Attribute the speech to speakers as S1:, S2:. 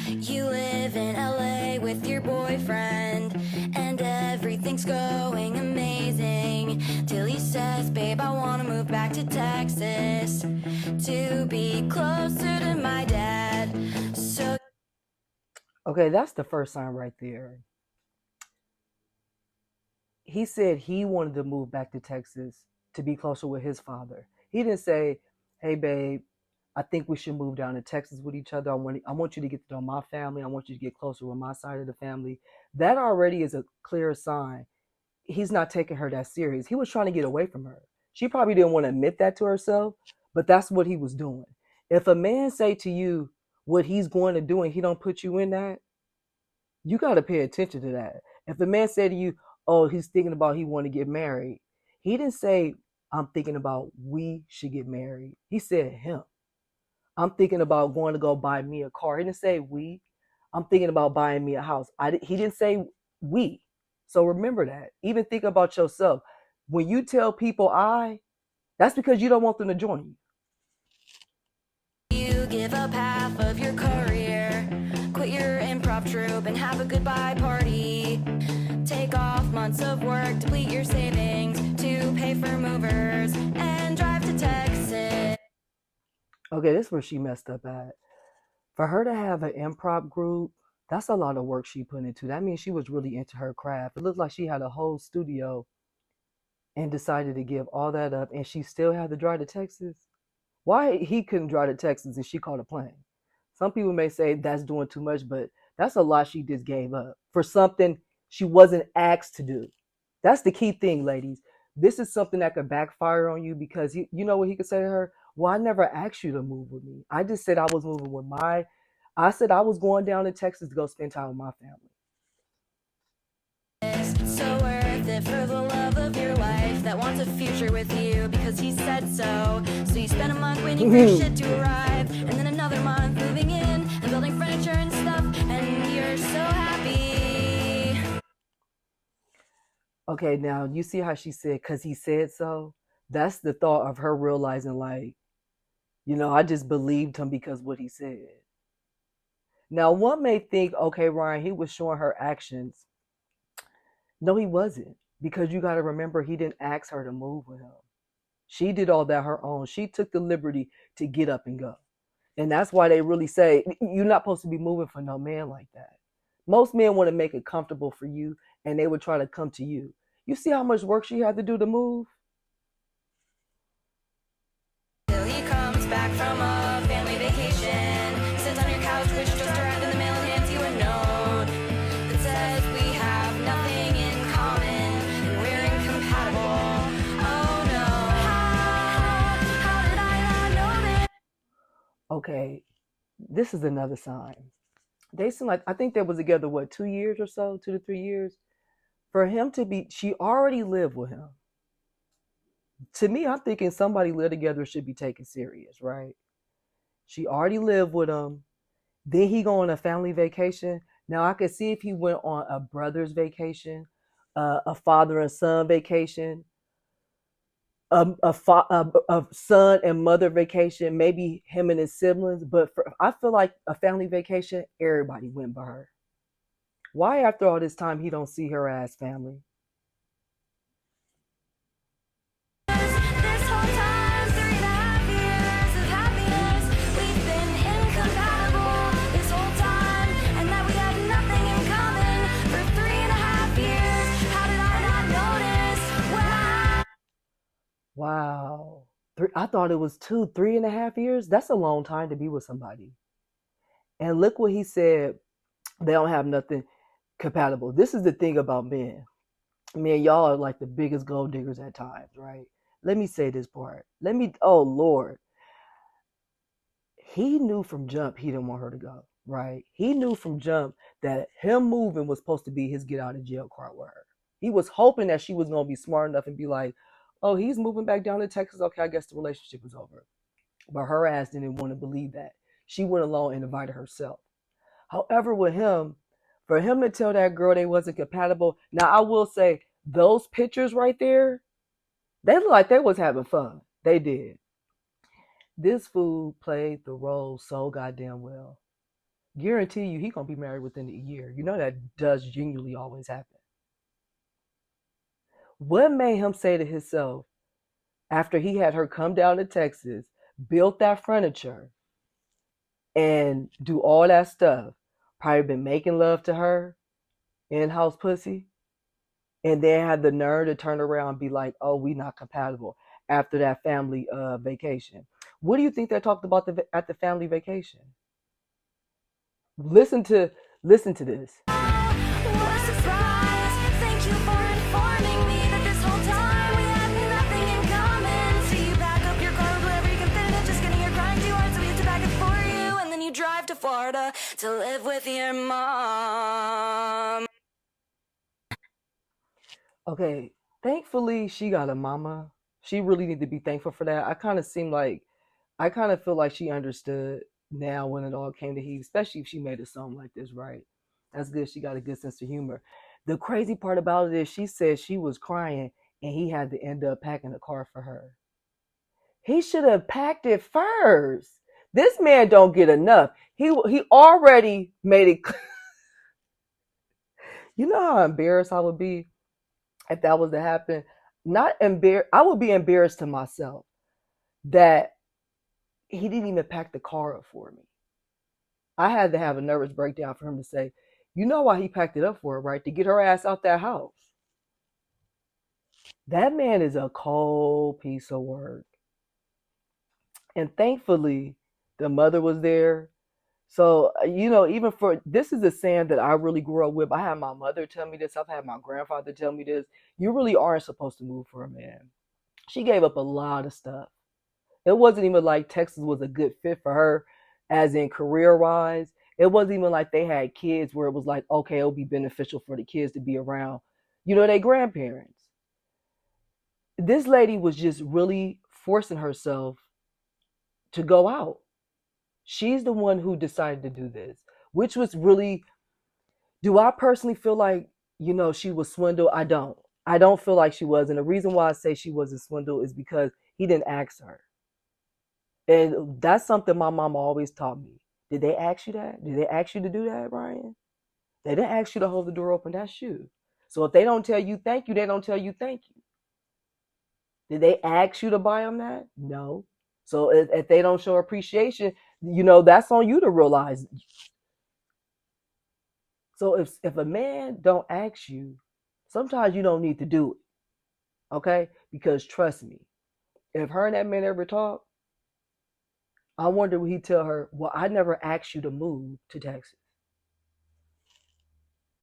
S1: You live in LA with your boyfriend, and everything's going amazing. Till he says, babe, I wanna move back to Texas to be closer to my dad. So
S2: Okay, that's the first sign right there. He said he wanted to move back to Texas to be closer with his father. He didn't say, hey, babe, I think we should move down to Texas with each other. I want you to get to know my family. I want you to get closer with my side of the family. That already is a clear sign. He's not taking her that serious. He was trying to get away from her. She probably didn't want to admit that to herself, but that's what he was doing. If a man say to you what he's going to do and he don't put you in that, you got to pay attention to that. If a man said to you, oh, he's thinking about he want to get married, he didn't say, I'm thinking about we should get married. He said him. I'm thinking about going to go buy me a car. He didn't say we. I'm thinking about buying me a house. He didn't say we. So remember that. Even think about yourself. When you tell people I, that's because you don't want them to join
S1: you give up half of your career, quit your improv troupe and have a goodbye party. Take off months of work, deplete your savings to pay for movers and drive to Texas.
S2: you. Okay, this is where she messed up at. For her to have an improv group, that's a lot of work she put into. That means she was really into her craft. It looked like she had a whole studio and decided to give all that up, and she still had to drive to Texas. Why he couldn't drive to Texas and she caught a plane? Some people may say that's doing too much, but that's a lot she just gave up for something she wasn't asked to do. That's the key thing, ladies. This is something that could backfire on you because you know what he could say to her? Well, I never asked you to move with me. I just said I was moving with I said I was going down to Texas to go spend time with my family.
S1: So worth it for the love of your life that wants a future with you because he said so. So you spend a month waiting for your shit to arrive, and then another month moving in and building furniture and stuff, and you're so happy.
S2: Okay, now you see how she said, because he said so? That's the thought of her realizing, like, I just believed him because what he said. Now, one may think, okay, Ryan, he was showing her actions. No, he wasn't. Because you got to remember, he didn't ask her to move with him. She did all that her own. She took the liberty to get up and go. And that's why they really say, you're not supposed to be moving for no man like that. Most men want to make it comfortable for you, and they would try to come to you. You see how much work she had to do to move?
S1: Till he comes back from a family vacation, sits on your couch, which just arrived in the mail, and hands you a note that says we have nothing in common and we're incompatible. Oh no, how did I not know this?
S2: Okay, this is another sign. They seem like, I think they was together, what, 2 years or so, 2 to 3 years? For him to be, she already lived with him. To me, I'm thinking somebody live together should be taken serious, right? She already lived with him. Then he go on a family vacation. Now I could see if he went on a brother's vacation, a father and son vacation, a son and mother vacation, maybe him and his siblings. But I feel like a family vacation, everybody went by her. Why after all this time he don't see her as family?
S1: This whole time, 3.5 years of happiness, we've been incompatible this whole time, and that we had nothing in common for 3.5 years. How did I not notice?
S2: Wow. I thought it was 3.5 years. That's a long time to be with somebody. And look what he said. They don't have nothing compatible. This is the thing about men. Man, y'all are like the biggest gold diggers at times, right? Let me say this part. Oh Lord. He knew from jump he didn't want her to go, right? He knew from jump that him moving was supposed to be his get out of jail card with her. He was hoping that she was going to be smart enough and be like, oh, he's moving back down to Texas. Okay, I guess the relationship is over. But her ass didn't want to believe that. She went along and invited herself. However, with him, for him to tell that girl they wasn't compatible, now I will say those pictures right there, they look like they was having fun. They did. This fool played the role so goddamn well. guarantee you he gonna be married within a year. You know that does genuinely always happen. What made him say to himself after he had her come down to Texas, built that furniture, and do all that stuff? Probably been making love to her, in-house pussy, and then had the nerve to turn around and be like, "Oh, we not compatible." After that family vacation, what do you think they talked about at the family vacation? Listen to this.
S1: What a surprise. Thank you for informing me that this whole time we had nothing in common. So you pack up your car wherever you can fit it. Just kidding, you're crying too hard, so we have to pack it for you. And then you drive to Florida to live with your mom.
S2: Okay, thankfully she got a mama. She really need to be thankful for that. I kind of feel like she understood now when it all came to heat, especially if she made a song like this, right? That's good. She got a good sense of humor. The crazy part about it is she said she was crying and he had to end up packing a car for her. He should have packed it first. This man don't get enough. He already made it. You know how embarrassed I would be if that was to happen. Not embarrassed. I would be embarrassed to myself that he didn't even pack the car up for me. I had to have a nervous breakdown for him to say, "You know why he packed it up for her, right? To get her ass out that house." That man is a cold piece of work. And thankfully, the mother was there. So, even for this is a saying that I really grew up with. I had my mother tell me this. I've had my grandfather tell me this. You really aren't supposed to move for a man. She gave up a lot of stuff. It wasn't even like Texas was a good fit for her, as in career wise. It wasn't even like they had kids where it was like, okay, it'll be beneficial for the kids to be around, their grandparents. This lady was just really forcing herself to go out. She's the one who decided to do this, which was really, do I personally feel like, she was swindled? I don't. I don't feel like she was. And the reason why I say she wasn't swindled is because he didn't ask her. And that's something my mama always taught me. Did they ask you that? Did they ask you to do that, Brian? They didn't ask you to hold the door open. That's you. So if they don't tell you thank you, they don't tell you thank you. Did they ask you to buy them that? No. So if they don't show appreciation, that's on you to realize. So if a man don't ask you, sometimes you don't need to do it. Okay? Because trust me, if her and that man ever talk, I wonder would he tell her, "Well, I never asked you to move to Texas."